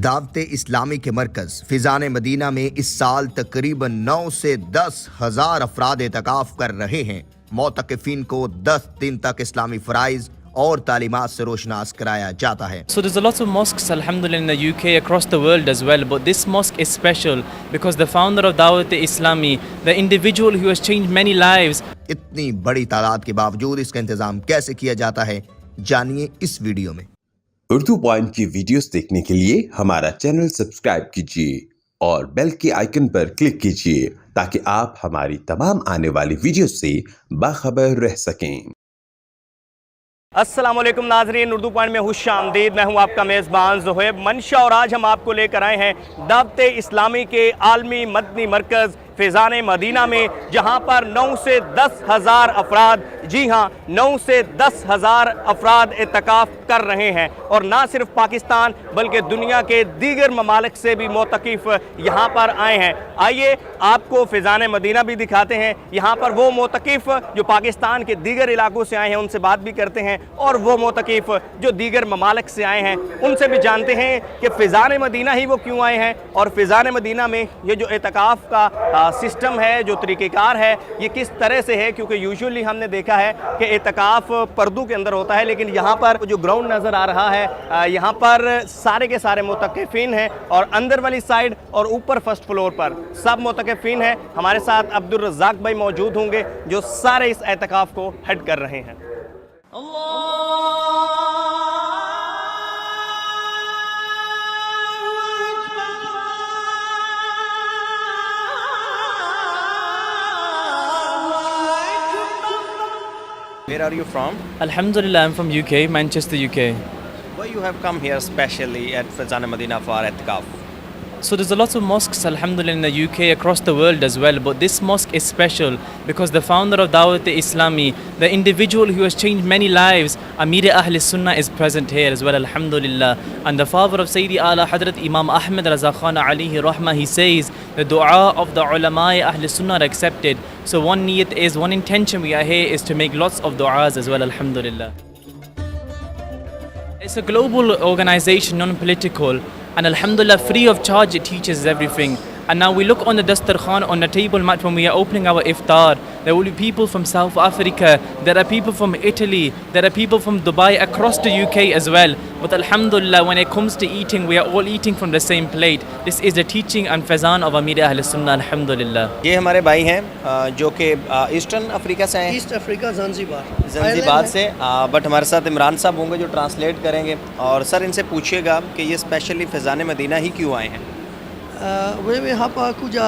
دعوت اسلامی کے مرکز فیضان مدینہ میں اس سال تقریباً 9 سے 10 ہزار افراد اعتکاف کر رہے ہیں۔ معتکفین کو 10 دن تک اسلامی فرائض اور تعلیمات سے روشناس کرایا جاتا ہے۔ So there's a lot of mosques, alhamdulillah, in the UK, across the world as well, but this mosque is special because the founder of Dawat Islami, the individual who has changed many lives. اتنی بڑی تعداد کے باوجود اس کا انتظام کیسے کیا جاتا ہے، جانیے اس ویڈیو میں۔ اردو پوائنٹ کی ویڈیوز دیکھنے کے لیے ہمارا چینل سبسکرائب کیجیے اور بیل کے آئیکن پر کلک کیجیے تاکہ آپ ہماری تمام آنے والی ویڈیوز سے باخبر رہ سکیں۔ السلام علیکم ناظرین، اردو پوائنٹ میں خوش آمدید۔ میں ہوں آپ کا میزبان زہیب منشا اور آج ہم آپ کو لے کر آئے ہیں دعوت اسلامی کے عالمی مدنی مرکز فیضان مدینہ میں، جہاں پر 9 سے 10 ہزار افراد، جی ہاں 9 سے 10 ہزار افراد اعتکاف کر رہے ہیں، اور نہ صرف پاکستان بلکہ دنیا کے دیگر ممالک سے بھی معتکف یہاں پر آئے ہیں۔ آئیے آپ کو فیضان مدینہ بھی دکھاتے ہیں، یہاں پر وہ معتکف جو پاکستان کے دیگر علاقوں سے آئے ہیں ان سے بات بھی کرتے ہیں، اور وہ معتکف جو دیگر ممالک سے آئے ہیں ان سے بھی جانتے ہیں کہ فیضان مدینہ ہی وہ کیوں آئے ہیں، اور فیضان مدینہ میں یہ جو اعتکاف کا سسٹم ہے، جو طریقہ کار ہے، یہ کس طرح سے ہے، کیونکہ یوزولی ہم نے دیکھا ہے کہ اعتکاف پردوں کے اندر ہوتا ہے، لیکن یہاں پر جو گراؤنڈ نظر آ رہا ہے یہاں پر سارے کے سارے معتکفین ہیں، اور اندر والی سائیڈ اور اوپر فرسٹ فلور پر سب معتکفین ہیں۔ ہمارے ساتھ عبدالرزاق بھائی موجود ہوں گے جو سارے اس اعتکاف کو ہیڈ کر رہے ہیں۔ Where are you from? Alhamdulillah, I'm from UK, Manchester, UK. Why you have come here specially at Fayzan Madinah for I'tikaf? So there's a lot of mosques, alhamdulillah, in the UK, across the world as well, but this mosque is special because the founder of Dawat Islami, the individual who has changed many lives, Amir Ahl Sunnah, is present here as well, alhamdulillah. And the father of Sayyidi Ala Hadrat Imam Ahmed Raza Khan alayhi rahmah, he says the dua of the ulama Ahl Sunnah are accepted. So one niyat is, one intention we are here is to make lots of du'as as well, alhamdulillah. It's a global organization, non-political, and alhamdulillah free of charge it teaches everything. And now we look on the dastarkhan, on the table mat, when we are opening our iftar, there will be people from South Africa, there are people from Italy, there are people from Dubai, across the UK as well. But alhamdulillah, when it comes to eating, we are all eating from the same plate. This is the teaching and fazan of Amir Ahl Sunnah, alhamdulillah. یہ ہمارے بھائی ہیں جو کہ eastern افریقہ سے ہیں، east Africa زنزیبار سے، but ہمارے ساتھ عمران صاحب ہوں گے جو ٹرانسلیٹ کریں گے۔ اور سر ان سے پوچھیے گا کہ یہ اسپیشلی فیضان مدینہ hii کیوں آئے ہیں؟ wewe hapa kuja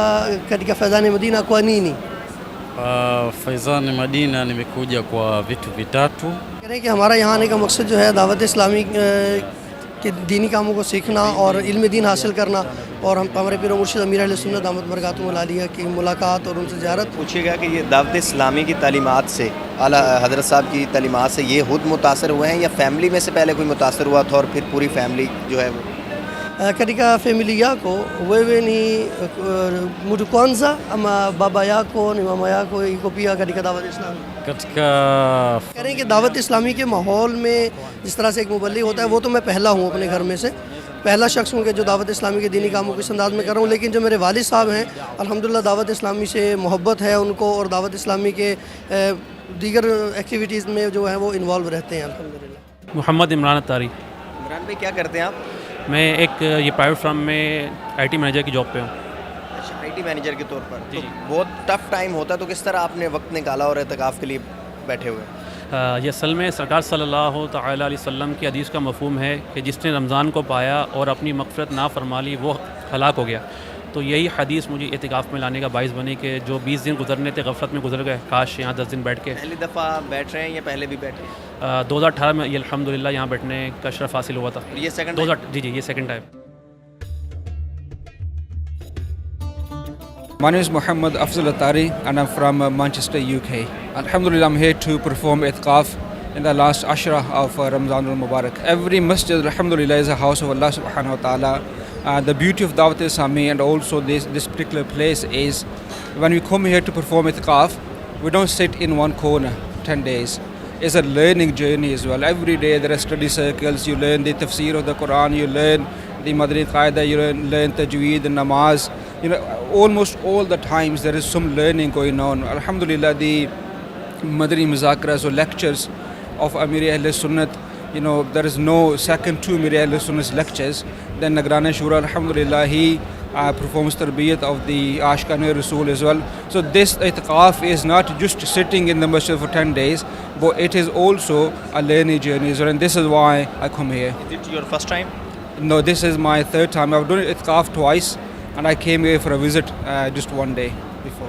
katika Fayzan Madina kwa nini? Fayzan Madina nimekuja kwa vitu vitatu. کہ ہمارا یہاں آنے کا مقصد جو ہے دعوت اسلامی کے دینی کاموں کو سیکھنا اور علم دین حاصل کرنا، اور ہم ہمارے پیر و مرشد امیر اہل سنت دامت برکاتہم العالیہ کی ملاقات اور ان سے زیارت۔ پوچھیے گا کہ یہ دعوت اسلامی کی تعلیمات سے، اعلیٰ حضرت صاحب کی تعلیمات سے یہ خود متاثر ہوئے ہیں یا فیملی میں سے پہلے کوئی متاثر ہوا تھا اور پھر پوری فیملی جو ہے وہ؟ katika familia yako wewe ni mtu kwanza ama baba yako ni mama yako iko pia katika dawat islami? Katika کہیں کہ دعوت اسلامی کے ماحول میں جس طرح سے ایک مبلغ ہوتا ہے، وہ تو میں پہلا ہوں اپنے گھر میں سے، پہلا شخص ہوں کہ جو دعوت اسلامی کے دینی کاموں کو اس انداز میں کر رہا ہوں، لیکن جو میرے والد صاحب ہیں الحمدللہ دعوت اسلامی سے محبت ہے ان کو، اور دعوت اسلامی کے دیگر ایکٹیویٹیز میں جو ہیں وہ انوالو رہتے ہیں الحمدللہ۔ محمد عمران تاری، عمران بھائی کیا کرتے ہیں آپ؟ میں ایک یہ پرائیویٹ فرم میں IT مینیجر کی جاب پہ ہوں۔ اچھا، IT مینیجر کے طور پر تو بہت ٹف ٹائم ہوتا ہے، تو کس طرح آپ نے وقت نکالا اور اعتکاف کے لیے بیٹھے ہوئے؟ یہ اصل میں سرکار صلی اللہ تعالیٰ علیہ وسلم کی حدیث کا مفہوم ہے کہ جس نے رمضان کو پایا اور اپنی مغفرت نہ فرما لی وہ ہلاک ہو گیا، تو یہی حدیث مجھے اعتکاف میں لانے کا باعث بنی کہ جو 20 دن گزرنے تھے غفلت میں گزر گئے، کاش یہاں 10 دن بیٹھ کے۔ پہلی دفعہ بیٹھ رہے ہیں یا پہلے بھی بیٹھے ہیں؟ 2018 میں یہ الحمدللہ یہاں بیٹھنے کا شرف حاصل ہوا تھا۔ یہ سیکنڈ؟ جی یہ second time. My name is Muhammad Afzal Atari and I'm from Manchester, UK. Alhamdulillah, I'm here to perform itikaf in the last ashra of Ramzan al-Mubarak. Every masjid, alhamdulillah, is a house of Allah subhanahu wa ta'ala. The beauty of Dawat Islami and also this particular place is when we come here to perform itikaf, we don't sit in one corner 10 days. It's a learning journey as well. Every day there are study circles, you learn the tafsir of the Quran, you learn the Madani Qaida, you learn tajweed and namaz. Almost all the times there is some learning going on. Alhamdulillah, the Madani Muzakaras or lectures of Amir Ahl Sunnat, there is no second to Amir Ahl Sunnat's lectures. Then Nagran Shura, alhamdulillah, he performs tarbiyat of the Ashkan Rasul as well. So this i'tikaf is not just sitting in the masjid for 10 days, but it is also a learning journey as well, and this is why I come here. Is it your first time? No, this is my third time. I've done i'tikaf twice, and I came here for a visit just one day before.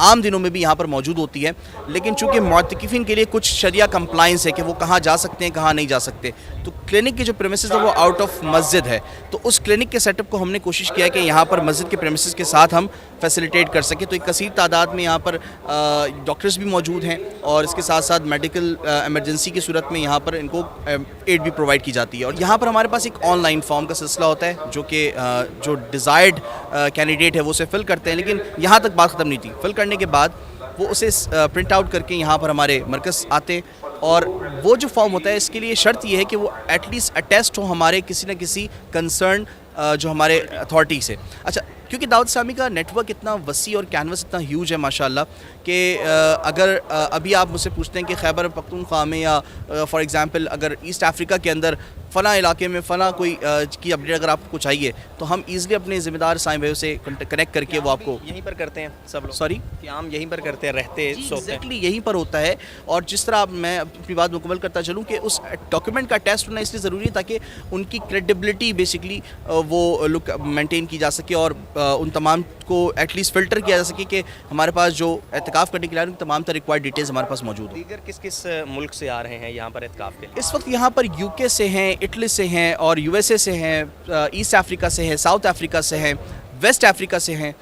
عام دنوں میں بھی یہاں پر موجود ہوتی ہے، لیکن چونکہ معتکفین کے لیے کچھ شریعہ کمپلائنس ہے کہ وہ کہاں جا سکتے ہیں کہاں نہیں جا سکتے، تو کلینک کے جو پریمیسز ہے وہ آؤٹ آف مسجد ہے، تو اس کلینک کے سیٹ اپ کو ہم نے کوشش کیا ہے کہ یہاں پر مسجد کے پریمیسز کے ساتھ ہم فیسیلیٹیٹ کر سکیں. تو ایک کثیر تعداد میں یہاں پر ڈاکٹرز بھی موجود ہیں اور اس کے ساتھ ساتھ میڈیکل ایمرجنسی کی صورت میں یہاں پر ان کو ایڈ بھی پرووائڈ کی جاتی ہے. اور یہاں پر ہمارے پاس ایک آن لائن فارم کا سلسلہ ہوتا ہے جو کہ جو ڈیزائرڈ کینڈیڈیٹ ہے وہ اسے فل کرتے ہیں، لیکن یہاں تک بات ختم نہیں تھی. فل کرنے کے بعد وہ اسے پرنٹ آؤٹ کر کے یہاں پر ہمارے مرکز آتے، اور وہ جو فارم ہوتا ہے اس کے لیے شرط یہ ہے کہ وہ ایٹ لیسٹ اٹیسٹ ہو ہمارے کسی نہ کسی کنسرن جو ہمارے اتھارٹی سے. اچھا، کیونکہ دعوت اسلامی کا نیٹ ورک اتنا وسیع اور کینوس اتنا ہیوج ہے ماشاءاللہ کہ اگر ابھی آپ مجھ سے پوچھتے ہیں کہ خیبر پختونخوا میں یا فار ایگزامپل اگر ایسٹ افریقہ کے اندر فلاں علاقے میں فلاں کوئی کی اپڈیٹ اگر آپ کو چاہیے تو ہم ایزلی اپنے ذمہ دار سائیں بھائیوں سے کنیکٹ کر کے وہ آپ کو یہیں پر کرتے ہیں سب لوگ. سوری قیام یہیں پر کرتے ہیں، رہتے سوتے ہیں. ایگزیکٹلی یہیں پر ہوتا ہے. اور جس طرح میں اپنی بات مکمل کرتا چلوں کہ اس ڈاکیومنٹ کا ٹیسٹ ہونا اس لیے ضروری ہے تاکہ ان کی کریڈیبلٹی بیسکلی وہ لک مینٹین کی جا سکے اور ان تمام کو ایٹ لیسٹ فلٹر کیا جا سکے کہ ہمارے پاس جو اعتکاف کرنے کے لیے تمام تر ریکوائرڈ ڈیٹیلز ہمارے پاس موجود ہیں. دیگر کس کس ملک سے آ رہے ہیں یہاں پر اعتکاف کے لیے؟ اس وقت یہاں پر یو کے سے ہیں، اٹلی سے ہیں اور USA سے ہیں، ایسٹ افریقہ سے ہیں، ساؤتھ افریقہ سے ہیں، ویسٹ افریقہ سے ہیں.